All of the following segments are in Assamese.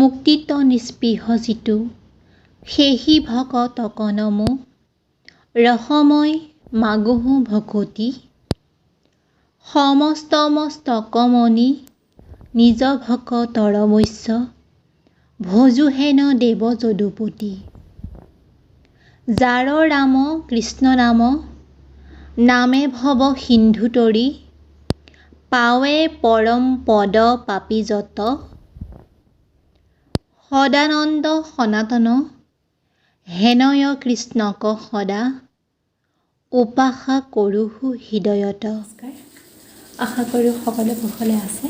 মুক্তিত নিস্পৃহ যিটো সেহি ভকতক নমো ৰসময় মাগোহো ভকতি সমস্ত মস্তকমণি নিজ ভকতৰ মৎস্য ভজুহেন দেৱ যদুপতি যাৰ ৰাম কৃষ্ণ নাম নামে ভৱ সিন্ধু তৰি পাৱে পৰম পদ পাপী যত সদানন্দ সনাতন হেনয় কৃষ্ণক সদা উপাসা কৰোহো হৃদয়ত। আশা কৰোঁ সকলো কুশলে আছে।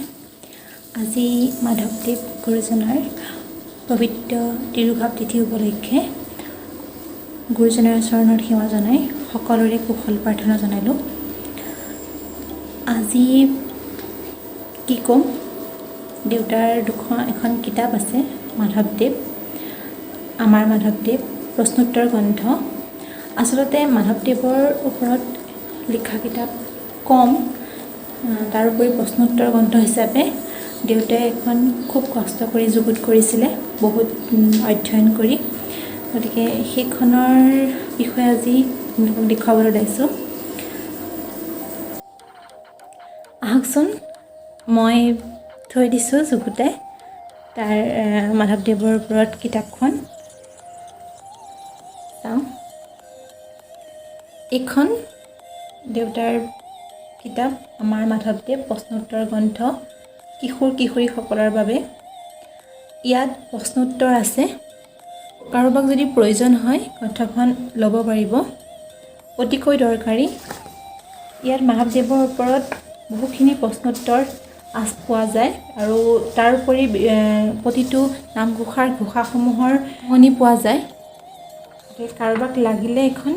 আজি মাধৱদেৱ গুৰুজনাৰ পবিত্ৰ তিৰুভাৱ তিথি উপলক্ষে গুৰুজনাৰ চৰণত সেৱা জনাই সকলোৰে কুশল প্ৰাৰ্থনা জনালোঁ। আজি কি ক'ম, দেউতাৰ এখন কিতাপ আছে মাধৱদেৱ, আমাৰ মাধৱদেৱ প্ৰশ্নোত্তৰ গ্ৰন্থ। আচলতে মাধৱদেৱৰ ওপৰত লিখা কিতাপ কম, তাৰোপৰি প্ৰশ্নোত্তৰ গ্ৰন্থ হিচাপে দেউতাই এখন খুব কষ্ট কৰি যুগুত কৰিছিলে, বহুত অধ্যয়ন কৰি। গতিকে সেইখনৰ বিষয়ে আজি দেখুৱাবলৈ ওলাইছোঁ। আহকচোন, মই থৈ দিছোঁ যুগুতে তাৰ মাধৱদেৱৰ ওপৰত কিতাপখন চাওঁ। এইখন দেউতাৰ কিতাপ আমাৰ মাধৱদেৱ প্ৰশ্নোত্তৰ গ্ৰন্থ কিশোৰ কিশোৰীসকলৰ বাবে। ইয়াত প্ৰশ্নোত্তৰ আছে, কাৰোবাক যদি প্ৰয়োজন হয় গ্ৰন্থখন ল'ব পাৰিব, অতিকৈ দৰকাৰী। ইয়াত মাধৱদেৱৰ ওপৰত বহুখিনি প্ৰশ্নোত্তৰ পোৱা যায় আৰু তাৰোপৰি প্ৰতিটো নামঘোষাৰ ঘোষাসমূহৰ শুনি পোৱা যায়। কাৰোবাক লাগিলে এইখন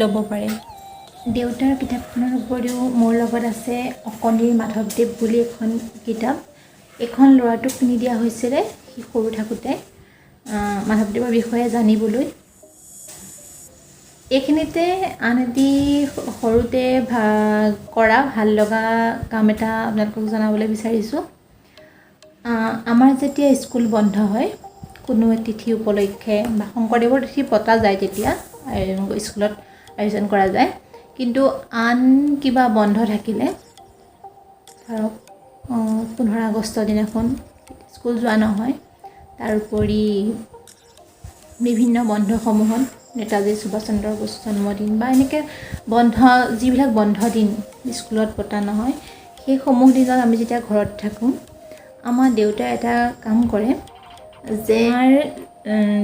ল'ব পাৰে। দেউতাৰ কিতাপখনৰ উপৰিও মোৰ লগত আছে অকণিৰ মাধৱদেৱ বুলি এখন কিতাপ। এইখন ল'ৰাটোক কিনি দিয়া হৈছিলে সি সৰু থাকোঁতে মাধৱদেৱৰ বিষয়ে জানিবলৈ। এইখিনিতে আন এটি সৰুতে কৰা ভাল লগা কাম এটা আপোনালোকক জনাবলৈ বিচাৰিছোঁ। আমাৰ যেতিয়া স্কুল বন্ধ হয়, কোনো তিথি উপলক্ষে বা শংকৰদেৱৰ তিথি পতা যায়, তেতিয়া স্কুলত আয়োজন কৰা যায়। কিন্তু আন কিবা বন্ধ থাকিলে, ধৰক 15 আগষ্টৰ দিনাখন স্কুল যোৱা নহয়, তাৰোপৰি বিভিন্ন বন্ধসমূহত নেতাজী সুভাষ চন্দ্ৰ বসু জন্মদিন বা এনেকৈ বন্ধ, যিবিলাক বন্ধ দিন স্কুলত পতা নহয়, সেইসমূহ দিনত আমি যেতিয়া ঘৰত থাকোঁ, আমাৰ দেউতাই এটা কাম কৰে যে আমাৰ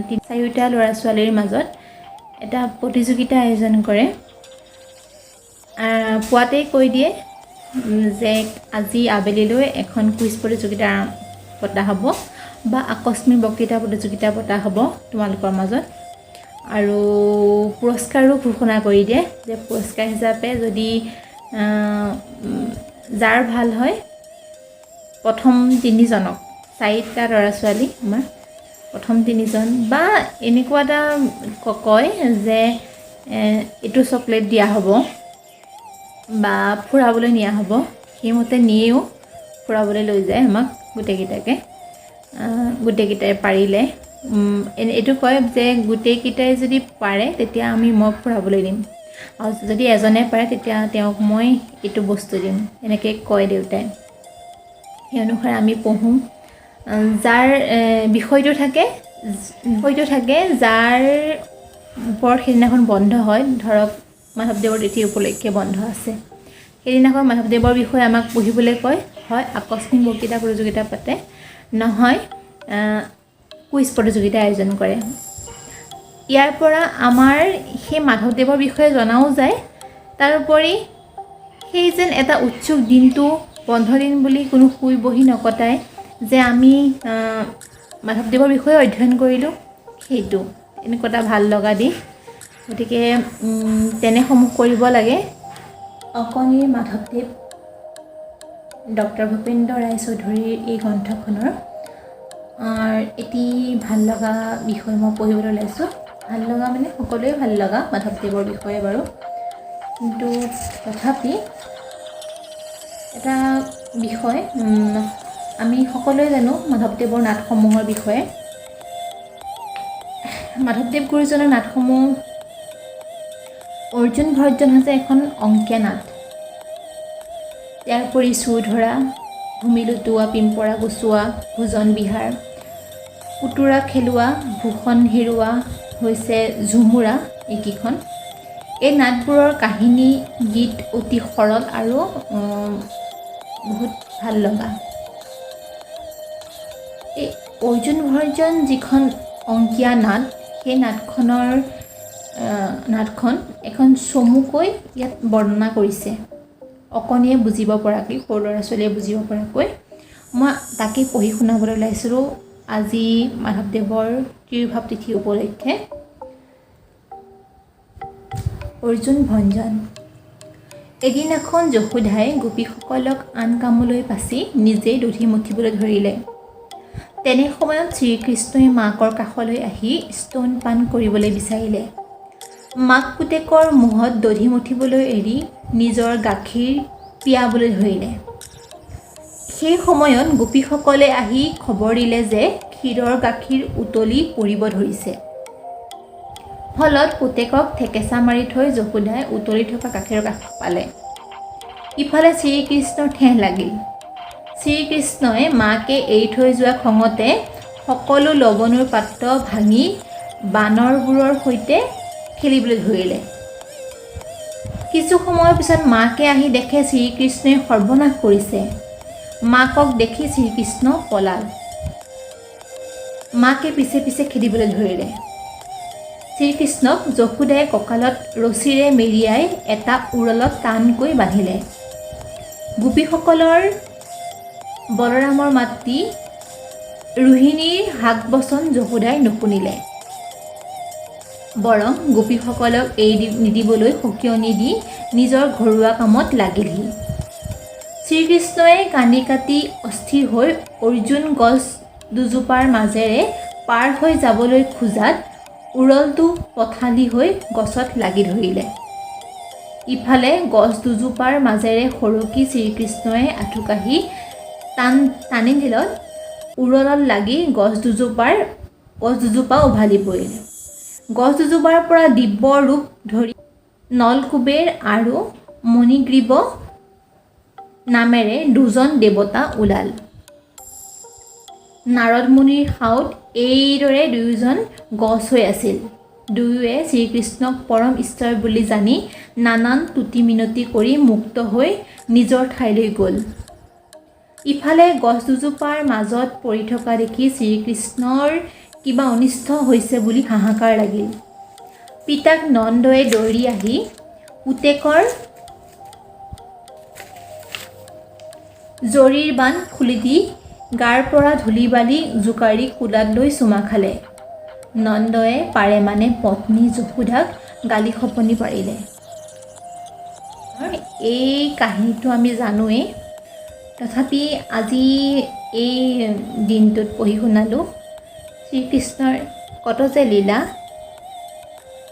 3-4টা ল'ৰা ছোৱালীৰ মাজত এটা প্ৰতিযোগিতা আয়োজন কৰে। পুৱাতেই কৈ দিয়ে যে আজি আবেলিলৈ এখন কুইজ প্ৰতিযোগিতা পতা হ'ব বা আকস্মিক বক্তৃতা প্ৰতিযোগিতা পতা হ'ব তোমালোকৰ মাজত, আৰু পুৰস্কাৰো ঘোষণা কৰি দিয়ে যে পুৰস্কাৰ হিচাপে যদি যাৰ ভাল হয় প্ৰথম 3জনক, 4টা ল'ৰা ছোৱালী আমাৰ, প্ৰথম 3জন বা এনেকুৱা এটা কয় যে এইটো চকলেট দিয়া হ'ব বা ফুৰাবলৈ নিয়া হ'ব। সেইমতে নিয়েও ফুৰাবলৈ লৈ যায় আমাক গোটেইকেইটাই পাৰিলে। এইটো কয় যে গোটেইকেইটাই যদি পাৰে তেতিয়া মই ফুৰাবলৈ দিম, আৰু যদি এজনে পাৰে তেতিয়া তেওঁক মই এইটো বস্তু দিম, এনেকৈ কয় দেউতাই। সেই অনুসাৰে আমি পঢ়োঁ। যাৰ বিষয়টো থাকে, যাৰ ওপৰত সেইদিনাখন বন্ধ হয়, ধৰক মাধৱদেৱৰ তিথি উপলক্ষে বন্ধ আছে, সেইদিনাখন মাধৱদেৱৰ বিষয়ে আমাক পঢ়িবলৈ কয়। হয় আকস্মিক বক্তৃতা প্ৰতিযোগিতা পাতে, নহয় কুইজ প্ৰতিযোগিতা আয়োজন কৰে। ইয়াৰ পৰা আমাৰ সেই মাধৱদেৱৰ বিষয়ে জনাও যায়, তাৰোপৰি সেই যেন এটা উৎসুক দিনটো বন্ধ দিন বুলি কোনো শুই বহি নকটাই যে আমি মাধৱদেৱৰ বিষয়ে অধ্যয়ন কৰিলোঁ, সেইটো এনেকুৱা এটা ভাল লগা দিশ। গতিকে তেনেসমূহ কৰিব লাগে। অকণিৰ মাধৱদেৱ ডক্টৰ ভূপেন্দ্ৰ ৰায়চৌধুৰীৰ এই গ্ৰন্থখনৰ এটি ভাল লগা বিষয় মই পঢ়িবলৈ ওলাইছোঁ। ভাল লগা মানে সকলোৱে ভাল লগা মাধৱদেৱৰ বিষয়ে বাৰু, কিন্তু তথাপি এটা বিষয় আমি সকলোৱে জানো মাধৱদেৱৰ নাটসমূহৰ বিষয়ে। মাধৱদেৱ গুৰুজনাৰ নাটসমূহ অৰ্জুন ভৰ্জন হৈছে এখন অংকীয়া নাট। ইয়াৰ উপৰি চুৰ ধৰা, ভূমি লুটোৱা, পিম্পৰা গুচোৱা, ভোজন বিহাৰ, পুতোৰা খেলোৱা, ভূষণ হেৰুওৱা হৈছে ঝুমুৰা এইকেইখন। এই নাটবোৰৰ কাহিনী গীত অতি সৰল আৰু বহুত ভাল লগা। এই অৰ্জুন ভৰ্জন যিখন অংকীয়া নাট, সেই নাটখন এখন চমুকৈ ইয়াত বৰ্ণনা কৰিছে, অকণিয়ে বুজিব পৰাকৈ, সৰু ল'ৰা ছোৱালীয়ে বুজিব পৰাকৈ। মই তাকেই পঢ়ি শুনাবলৈ ওলাইছিলোঁ আজি মাধৱদেৱৰ তিৰুভাৱ তিথি উপলক্ষে। অৰ্জুন ভঞ্জন। এদিনাখন যশোদাই গোপীসকলক আন কামলৈ পাছি নিজেই দধি মঠিবলৈ ধৰিলে। তেনে সময়ত শ্ৰীকৃষ্ণই মাকৰ কাষলৈ আহি স্তনপান কৰিবলৈ বিচাৰিলে। মাক পুতেকৰ মুখত দধি মঠিবলৈ এৰি নিজৰ গাখীৰ পিয়াবলৈ ধৰিলে। সেই সময়ত গোপীসকলে আহি খবৰ দিলে যে ক্ষীৰৰ গাখীৰ উতলি পৰিব ধৰিছে। ফলত পুতেকক ঠেকেচা মাৰি থৈ যশোদাই উতলি থকা গাখীৰৰ কাষ পালে। ইফালে শ্ৰীকৃষ্ণৰ ঠেহ লাগিল। শ্ৰীকৃষ্ণই মাকে এৰি থৈ যোৱা খঙতে সকলো লৱণৰ পাত্ৰ ভাঙি বানৰবোৰৰ সৈতে খেলিবলৈ ধৰিলে। কিছু সময়ৰ পিছত মাকে আহি দেখে শ্ৰীকৃষ্ণই সৰ্বনাশ কৰিছে। মাকক দেখি শ্ৰীকৃষ্ণ পলাল। মাকে পিছে পিছে খেদিবলৈ ধৰিলে। শ্ৰীকৃষ্ণক যশোদাই কঁকালত ৰছীৰে মেৰিয়াই এটা উৰলত টানকৈ বান্ধিলে। গোপীসকলৰ বলৰামৰ মাতৃ ৰোহিণীৰ হাক বচন যশোদাই নুশুনিলে। বৰং গোপীসকলক এৰি নিদিবলৈ সকিয়নি দি নিজৰ ঘৰুৱা কামত লাগিলহি। শ্ৰীকৃষ্ণই কান্দি কাটি অস্থিৰ হৈ অৰ্জুন গছ দুজোপাৰ মাজেৰে পাৰ হৈ যাবলৈ খোজাত উৰলটো পথালি হৈ গছত লাগি ধৰিলে। ইফালে গছ দুজোপাৰ মাজেৰে সৰকি শ্ৰীকৃষ্ণই আঁঠুকাঢ়ি টানি দিলত উৰলত লাগি গছ দুজোপা উভালি পৰিলে। গছ দুজোপাৰ পৰা দিব্য ৰূপ ধৰি নলকুবেৰ আৰু মণিগ্ৰীৱ নামেৰে দুজন দেৱতা ওলাল। নাৰদ মুনিৰ সাউত এইদৰে দুয়োজন গছ হৈ আছিল। দুয়োৱে শ্ৰীকৃষ্ণক পৰম ঈশ্বৰ বুলি জানি নানান তুতি মিনতি কৰি মুক্ত হৈ নিজৰ ঠাইলৈ গ'ল। ইফালে গছ দুজোপাৰ মাজত পৰি থকা দেখি শ্ৰীকৃষ্ণৰ কিবা অনিষ্ট হৈছে বুলি হাহাকাৰ লাগিল। পিতাক নন্দই দৌৰি আহি পুতেকৰ জৰীৰ বান্ধ খুলি দি গাৰ পৰা ধূলি বালি জোকাৰি কোলাত লৈ চুমা খালে। নন্দয়ে পাৰে মানে পত্নী যশোদাক গালি খপনি পাৰিলে। এই কাহিনীটো আমি জানোৱেই, তথাপি আজি এই দিনটোত পঢ়ি শুনালোঁ শ্ৰীকৃষ্ণৰ কত যে লীলা।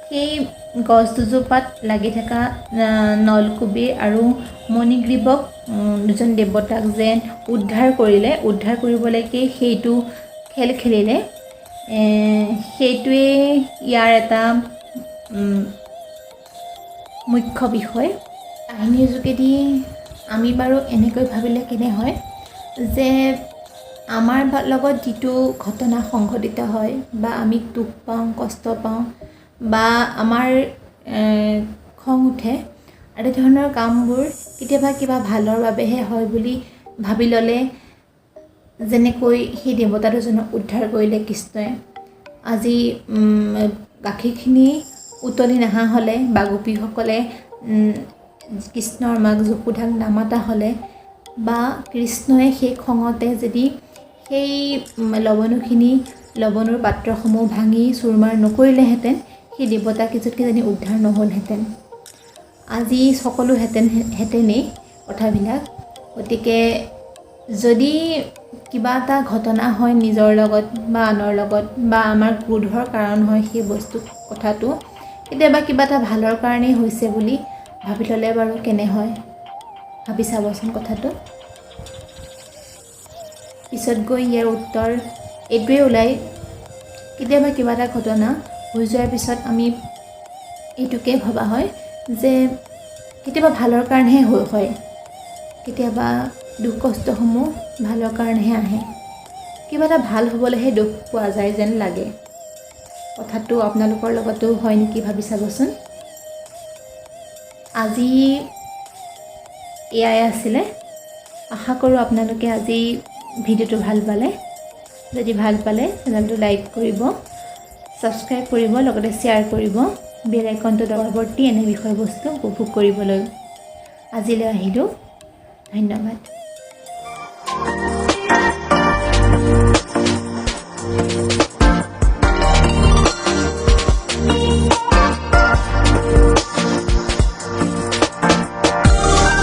সেই গছ দুজোপাত লাগি থকা নলকুবেৰ আৰু মণিগ্ৰীৱক দুজন দেৱতাক যেন উদ্ধাৰ কৰিলে, উদ্ধাৰ কৰিবলৈকে সেইটো খেল খেলিলে। সেইটোৱে ইয়াৰ এটা মুখ্য বিষয়। কাহিনীৰ যোগেদি আমি বাৰু এনেকৈ ভাবিলে কেনে হয় যে আমাৰ লগত যিটো ঘটনা সংঘটিত হয় বা আমি দুখ পাওঁ, কষ্ট পাওঁ বা আমাৰ খং উঠে, আদি ধৰণৰ কামবোৰ কেতিয়াবা কিবা ভালৰ বাবেহে হয় বুলি ভাবি ল'লে, যেনেকৈ সেই দেৱতা দুজনক উদ্ধাৰ কৰিলে কৃষ্ণই। আজি গাখীৰখিনি উতলি নহা হ'লে বা গোপীসকলে কৃষ্ণৰ মাক যশোদাক নামাতা হ'লে বা কৃষ্ণই সেই খঙতে যদি সেই লৱণৰ পাত্ৰসমূহ ভাঙি চুৰমাৰ নকৰিলেহেঁতেন, সেই দেৱতাকেইজনী উদ্ধাৰ নহ'লহেঁতেন। আজি সকলো হেঁতেনেই কথাবিলাক। গতিকে যদি কিবা এটা ঘটনা হয় নিজৰ লগত বা আনৰ লগত বা আমাৰ ক্ৰোধৰ কাৰণ হয় সেই কথাটো কেতিয়াবা কিবা এটা ভালৰ কাৰণেই হৈছে বুলি ভাবি ল'লে বাৰু কেনে হয়, ভাবি চাবচোন কথাটো। পিছত গৈ ইয়াৰ উত্তৰ এইটোৱে ওলায়। কেতিয়াবা কিবা এটা ঘটনা হৈ যোৱাৰ পিছত আমি এইটোকে ভবা হয় যে কেতিয়াবা ভালৰ কাৰণেহে হয়, কেতিয়াবা দুখ কষ্টসমূহ ভালৰ কাৰণেহে আহে, কিবা এটা ভাল হ'বলৈহে দুখ পোৱা যায় যেন লাগে। কথাটো আপোনালোকৰ লগতো হয় নেকি ভাবি চাবচোন। আজি এয়াই আছিলে। আশা কৰোঁ আপোনালোকে আজি ভিডিঅ'টো ভাল পালে। যদি ভাল পালে চেনেলটো লাইক কৰিব, ছাবস্ক্ৰাইব কৰিব, লগতে শ্বেয়াৰ কৰিব, বেল আইকনটো পৰৱৰ্তী এনে বিষয়বস্তু উপভোগ কৰিবলৈ। আজিলৈ আহিলোঁ, ধন্যবাদ।